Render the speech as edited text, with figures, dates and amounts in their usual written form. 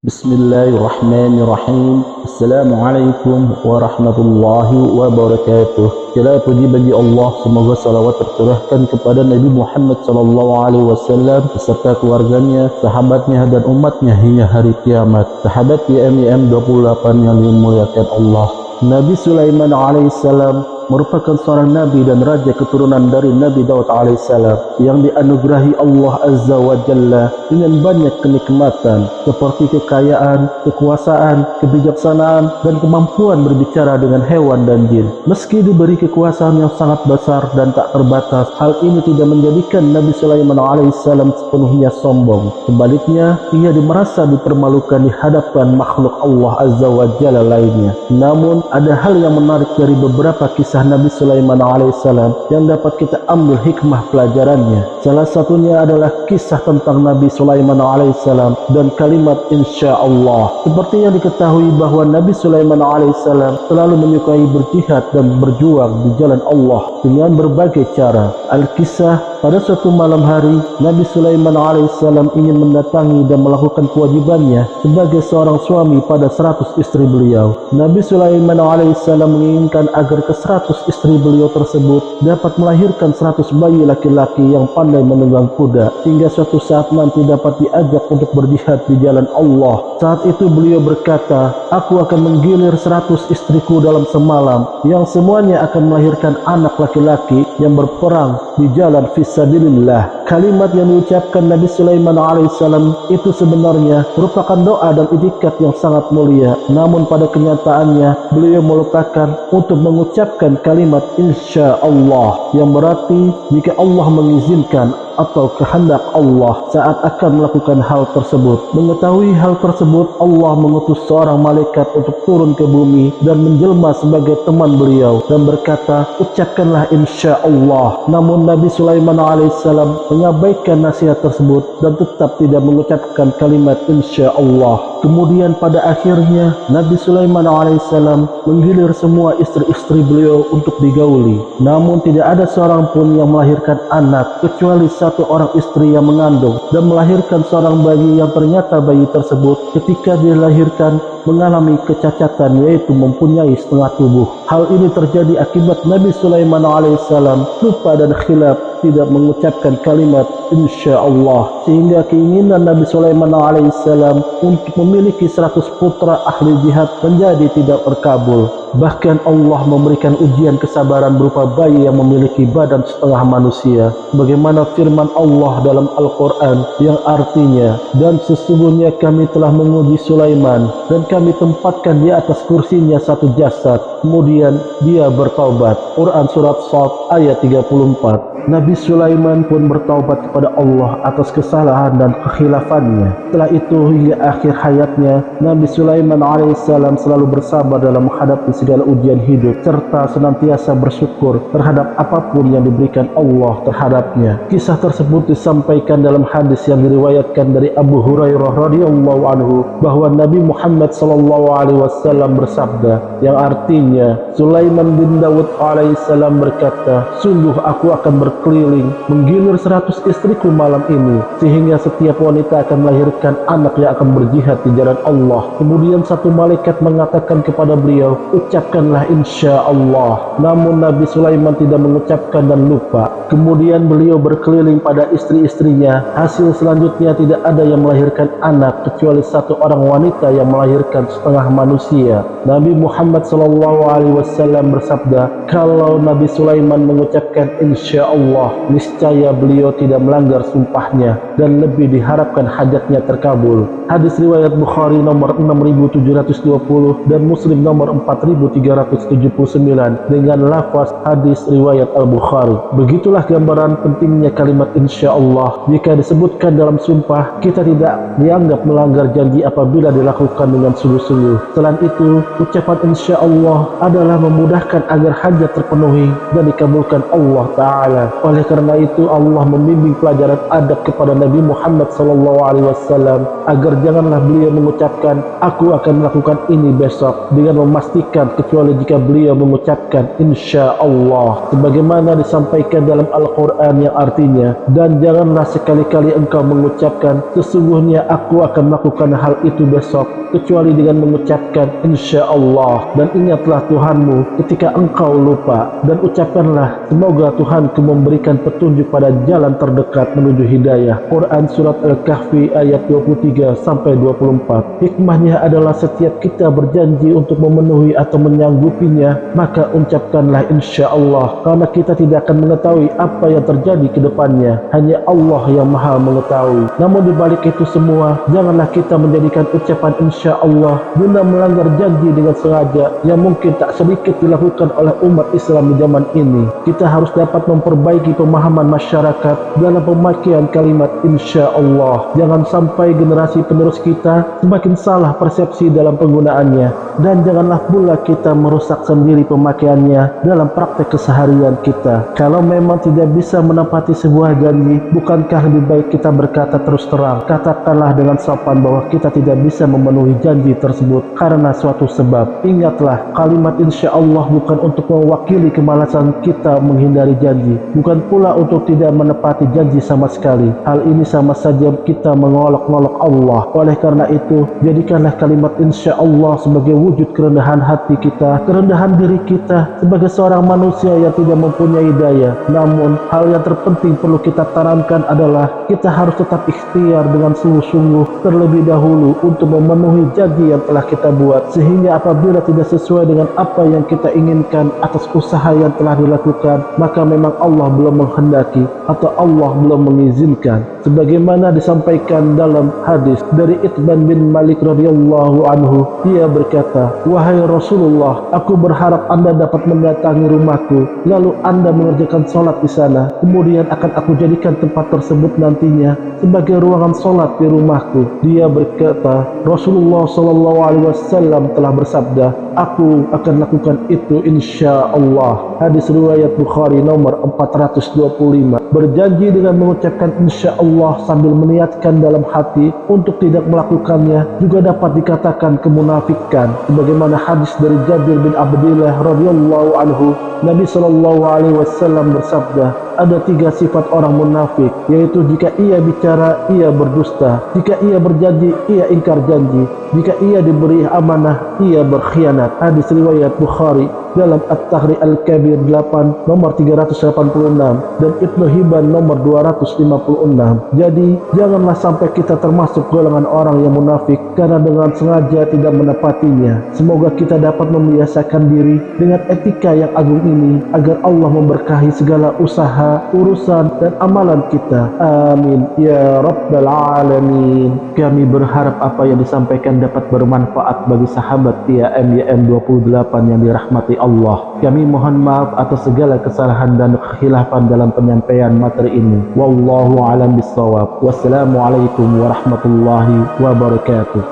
Bismillahirrahmanirrahim. Assalamualaikum warahmatullahi wabarakatuh. Segala puji bagi Allah, semoga salawat tercurahkan kepada Nabi Muhammad SAW beserta keluarganya, sahabatnya dan umatnya hingga hari kiamat. Sahabat YMYM 28 yang dimuliakan Allah. Nabi Sulaiman alaihissalam merupakan seorang nabi dan raja keturunan dari Nabi Daud alaihissalam yang dianugerahi Allah Azza wa Jalla dengan banyak kenikmatan seperti kekayaan, kekuasaan, kebijaksanaan, dan kemampuan berbicara dengan hewan dan jin. Meski diberi kekuasaan yang sangat besar dan tak terbatas, hal ini tidak menjadikan Nabi Sulaiman alaihissalam sepenuhnya sombong. Sebaliknya, ia merasa dipermalukan di hadapan makhluk Allah Azza wa Jalla lainnya. Namun, ada hal yang menarik dari beberapa kisah Nabi Sulaiman alaihissalam yang dapat kita ambil hikmah pelajarannya. Salah satunya adalah kisah tentang Nabi Sulaiman alaihissalam dan kalimat insya Allah. Seperti yang diketahui bahwa Nabi Sulaiman alaihissalam selalu menyukai berjihad dan berjuang di jalan Allah dengan berbagai cara. Al-Kisah, pada suatu malam hari, Nabi Sulaiman alaihissalam ingin mendatangi dan melakukan kewajibannya sebagai seorang suami pada 100 istri beliau. Nabi Sulaiman alaihissalam menginginkan agar ke-100 istri beliau tersebut dapat melahirkan 100 bayi laki-laki yang pandai menunggang kuda, sehingga suatu saat nanti dapat diajak untuk berjihad di jalan Allah. Saat itu beliau berkata, "Aku akan menggilir 100 istriku dalam semalam, yang semuanya akan melahirkan anak laki-laki yang berperang di jalan fisabilillah." Kalimat yang diucapkan Nabi Sulaiman alaihissalam itu sebenarnya merupakan doa dan itikad yang sangat mulia. Namun pada kenyataannya beliau melupakan untuk mengucapkan kalimat insya Allah, yang berarti jika Allah mengizinkan atau kehendak Allah saat akan melakukan hal tersebut. Mengetahui hal tersebut, Allah mengutus seorang malaikat untuk turun ke bumi dan menjelma sebagai teman beliau dan berkata, "Ucapkanlah insya Allah." Namun Nabi Sulaiman alaihissalam mengabaikan nasihat tersebut dan tetap tidak mengucapkan kalimat insya Allah. Kemudian pada akhirnya Nabi Sulaiman alaihissalam menggilir semua istri-istri beliau untuk digauli. Namun tidak ada seorang pun yang melahirkan anak kecuali satu orang istri yang mengandung dan melahirkan seorang bayi yang ternyata bayi tersebut ketika dilahirkan mengalami kecacatan, yaitu mempunyai setengah tubuh. Hal ini terjadi akibat Nabi Sulaiman alaihissalam lupa dan khilaf tidak mengucapkan kalimat insya Allah, sehingga keinginan Nabi Sulaiman alaihissalam untuk memiliki 100 putra ahli jihad menjadi tidak terkabul. Bahkan Allah memberikan ujian kesabaran berupa bayi yang memiliki badan setengah manusia, bagaimana firman Allah dalam Al-Quran yang artinya, "Dan sesungguhnya kami telah menguji Sulaiman dan kami tempatkan di atas kursinya satu jasad, kemudian dia bertaubat." Quran Surat Shad ayat 34. Nabi Sulaiman pun bertaubat kepada Allah atas kesalahan dan kekhilafannya. Setelah itu hingga akhir hayatnya, Nabi Sulaiman alaihissalam selalu bersabar dalam menghadapi segala ujian hidup serta senantiasa bersyukur terhadap apapun yang diberikan Allah terhadapnya. Kisah tersebut disampaikan dalam hadis yang diriwayatkan dari Abu Hurairah radhiyallahu anhu bahwa Nabi Muhammad SAW bersabda, yang artinya Sulaiman bin Daud alaihissalam berkata, "Sungguh aku akan berkeliling menggilir 100 istriku malam ini, sehingga setiap wanita akan melahirkan anak yang akan berjihad di jalan Allah." Kemudian satu malaikat mengatakan kepada beliau, "Ucapkanlah insya Allah." Namun Nabi Sulaiman tidak mengucapkan dan lupa. Kemudian beliau berkeliling pada istri-istrinya. Hasil selanjutnya tidak ada yang melahirkan anak kecuali satu orang wanita yang melahirkan setengah manusia. Nabi Muhammad SAW bersabda, kalau Nabi Sulaiman mengucapkan insya Allah, niscaya beliau tidak melanggar sumpahnya dan lebih diharapkan hajatnya terkabul. Hadis riwayat Bukhari nomor 6720 dan Muslim nomor 4379 dengan lafaz hadis riwayat Al-Bukhari. Begitulah gambaran pentingnya kalimat insya Allah. Jika disebutkan dalam sumpah, kita tidak dianggap melanggar janji apabila dilakukan dengan sungguh-sungguh. Selain itu, ucapan insya Allah adalah memudahkan agar hajat terpenuhi dan dikabulkan Allah Ta'ala. Oleh karena itu Allah membimbing pelajaran adab kepada Nabi Muhammad SAW agar janganlah beliau mengucapkan aku akan melakukan ini besok dengan memastikan kecuali jika beliau mengucapkan insya Allah sebagaimana disampaikan dalam Al-Quran yang artinya, dan janganlah sekali-kali engkau mengucapkan sesungguhnya aku akan melakukan hal itu besok kecuali dengan mengucapkan insya Allah. Dan ingatlah Tuhanmu ketika engkau lupa, dan ucapkanlah semoga Tuhanku memberikan petunjuk pada jalan terdekat menuju hidayah. Quran Surat Al-Kahfi ayat 23-24. Hikmahnya adalah setiap kita berjanji untuk memenuhi atau menyanggupinya, maka ucapkanlah insya Allah, karena kita tidak akan mengetahui apa yang terjadi ke depannya. Hanya Allah yang maha mengetahui. Namun dibalik itu semua, janganlah kita menjadikan ucapan insya Allah guna melanggar janji dengan sengaja yang mungkin tak sedikit dilakukan oleh umat Islam di zaman ini. Kita harus dapat memperbaiki pemahaman masyarakat dalam pemakaian kalimat insya Allah. Jangan sampai generasi penerus kita semakin salah persepsi dalam penggunaannya, dan janganlah pula kita merusak sendiri pemakaiannya dalam praktek keseharian kita. Kalau memang tidak bisa menepati sebuah janji, bukankah lebih baik kita berkata terus terang, katakanlah dengan sopan bahwa kita tidak bisa memenuhi janji tersebut karena suatu sebab. Ingatlah, kalimat insya Allah bukan untuk mewakili kemalasan kita menghindari janji, bukan pula untuk tidak menepati janji sama sekali. Hal ini sama saja kita mengolok-olok Allah. Oleh karena itu, jadikanlah kalimat insya Allah sebagai wujud kerendahan hati kita, kerendahan diri kita sebagai seorang manusia yang tidak mempunyai daya. Namun, hal yang terpenting perlu kita tanamkan adalah kita harus tetap ikhtiar dengan sungguh-sungguh terlebih dahulu untuk memenuhi janji yang telah kita buat, sehingga apabila tidak sesuai dengan apa yang kita inginkan atas usaha yang telah dilakukan, maka memang Allah belum menghendaki atau Allah belum mengizinkan. Sebagaimana disampaikan dalam hadis dari Itban bin Malik radhiyallahu anhu, ia berkata, wahai Rasulullah, aku berharap Anda dapat mendatangi rumahku, lalu Anda mengerjakan sholat di sana, kemudian akan aku jadikan tempat tersebut nantinya sebagai ruangan sholat di rumahku. Dia berkata, Rasulullah SAW telah bersabda, aku akan lakukan itu insya Allah. Hadis riwayat Bukhari nomor 425. Berjanji dengan mengucapkan insya Allah sambil meniatkan dalam hati untuk tidak melakukannya juga dapat dikatakan kemunafikan. Sebagaimana hadis dari Jabir bin Abdillah radhiyallahu anhu, Nabi SAW bersabda, ada 3 sifat orang munafik, yaitu jika ia bicara, ia berdusta, jika ia berjanji, ia ingkar janji, jika ia diberi amanah, ia berkhianat. Hadis riwayat Bukhari dalam At-Tahri Al-Kabir 8 nomor 386 dan Ibnu Hibban nomor 256. Jadi janganlah sampai kita termasuk golongan orang yang munafik karena dengan sengaja tidak menepatinya. Semoga kita dapat membiasakan diri dengan etika yang agung ini agar Allah memberkahi segala usaha, urusan dan amalan kita. Amin ya rabbal alamin. Kami berharap apa yang disampaikan dapat bermanfaat bagi sahabat TIAM 28 yang dirahmati Allah. Kami mohon maaf atas segala kesalahan dan kekhilafan dalam penyampaian materi ini. Wallahu a'lam bishawab. Wassalamualaikum warahmatullahi wabarakatuh.